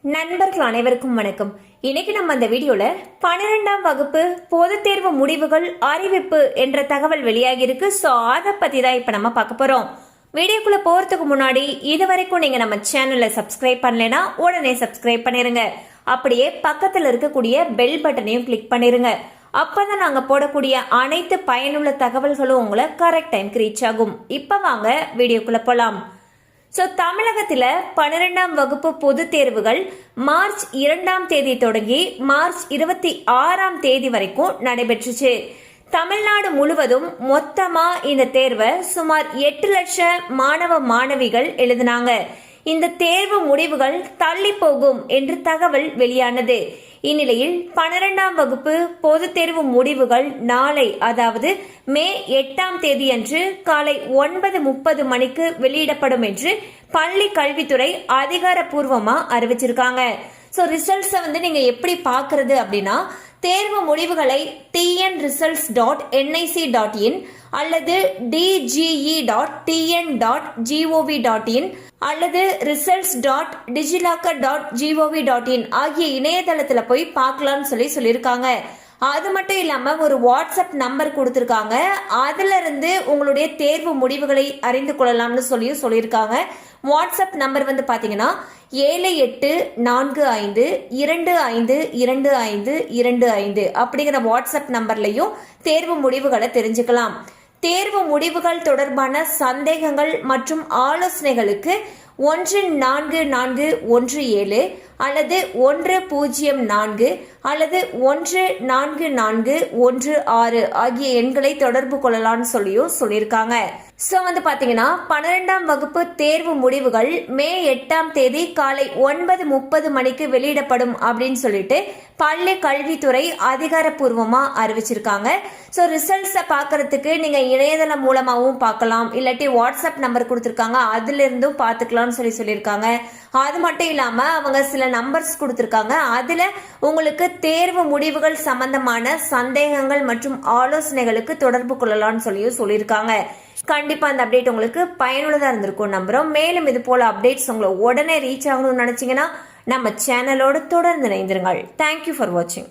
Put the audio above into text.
நண்பர்கள் அனைவருக்கும் வணக்கம். இன்னைக்கு நம்ம அந்த வீடியோல 12ஆம் வகுப்பு பொதுத் தேர்வு முடிவுகள் அறிவிப்பு என்ற தகவல் வெளியாகி இருக்கு. சோ அதை பத்தி தான் இப்ப நம்ம பார்க்க போறோம். வீடியோக்குள்ள போறதுக்கு முன்னாடி இதுவரைக்கும் நீங்க நம்ம சேனலை சப்ஸ்கிரைப் பண்ணலைன்னா உடனே சப்ஸ்கிரைப் பண்ணிருங்க. அப்படியே பக்கத்துல இருக்கக்கூடிய பெல் பட்டனையும் கிளிக் பண்ணிருங்க. அப்பதான் நாங்க போடக்கூடிய அனைத்து பயனுள்ள தகவல்களும் உங்களை கரெக்ட் டைம்க்கு ரீச் ஆகும். இப்ப வாங்க வீடியோக்குள்ள போலாம். தமிழகத்தில் 12ஆம் வகுப்பு பொதுத் தேர்வுகள் மார்ச் 2ஆம் தேதி தொடங்கி மார்ச் 26ஆம் தேதி வரைக்கும் நடைபெற்றுச்சு. தமிழ்நாடு முழுவதும் மொத்தமா இந்த தேர்வை சுமார் 8 லட்சம் மாணவ மாணவிகள் எழுதினாங்க. இந்த தேர்வு முடிவுகள் தள்ளி போகும் என்று தகவல் வெளியானது. இந்நிலையில் 12ஆம் வகுப்பு பொதுத் தேர்வு முடிவுகள் நாளை, அதாவது மே 8ஆம் தேதி அன்று காலை 9:30 மணிக்கு வெளியிடப்படும் என்று பள்ளி கல்வித்துறை அதிகாரப்பூர்வமா அறிவிச்சிருக்காங்க. ரிசல்ட்ஸை நீங்க எப்படி பாக்குறது அப்படின்னா, தேர்வு முடிவுகளை tnresults.nic.in அல்லது dge.tn.gov.in அல்லது results.digilocker.gov.in ஆகிய இணையதளத்துல போய் பார்க்கலாம்னு சொல்லியிருக்காங்க. அது மட்டும் இல்லாம ஒரு வாட்ஸ்அப் நம்பர் கொடுத்திருக்காங்க. அதுல இருந்து உங்களுடைய தேர்வு முடிவுகளை அறிந்து கொள்ளலாம்னு சொல்லியிருக்காங்க. வாட்ஸ்அப் நம்பர் பாத்தீங்கன்னா 7845252525 அப்படிங்கிற வாட்ஸ்அப் நம்பர்லயும் தேர்வு முடிவுகளை தெரிஞ்சுக்கலாம். தேர்வு முடிவுகள் தொடர்பான சந்தேகங்கள் மற்றும் ஆலோசனைகளுக்கு 144417 அல்லது 104 அல்லது 14416 ஆகிய எண்களை தொடர்பு கொள்ளலாம்னு சொல்லியிருக்காங்க. பாத்தீங்கன்னா 12ஆம் வகுப்பு தேர்வு முடிவுகள் மே 8ஆம் தேதி காலை 9:30 மணிக்கு வெளியிடப்படும் அப்படின்னு சொல்லிட்டு பள்ளி கல்வித்துறை அதிகாரப்பூர்வமா அறிவிச்சிருக்காங்க. ரிசல்ட்ஸை பாக்குறதுக்கு நீங்க இணையதளம் மூலமாவும் பார்க்கலாம், இல்லாட்டி வாட்ஸ்அப் நம்பர் கொடுத்திருக்காங்க, அதுல இருந்தும் பாத்துக்கலாம்னு சொல்லியிருக்காங்க. அது மட்டும் இல்லாம அவங்க சில நம்பர்ஸ் கொடுத்திருக்காங்க. அதுல உங்களுக்கு தேர்வு முடிவுகள் சம்பந்தமான சந்தேகங்கள் மற்றும் ஆலோசனைகளுக்கு தொடர்பு கொள்ளலாம்னு சொல்லியிருக்காங்க. கண்டிப்பா அந்த அப்டேட் உங்களுக்கு பயனுள்ளதா இருந்திருக்கும் நம்புறோம். மேலும் இது போல அப்டேட்ஸ் உங்களை உடனே ரீச் ஆகணும்னு நினைச்சீங்கன்னா நம்ம சேனலோடு தொடர்ந்து இணைந்திருங்கள். தேங்க்யூ ஃபார் வாட்சிங்.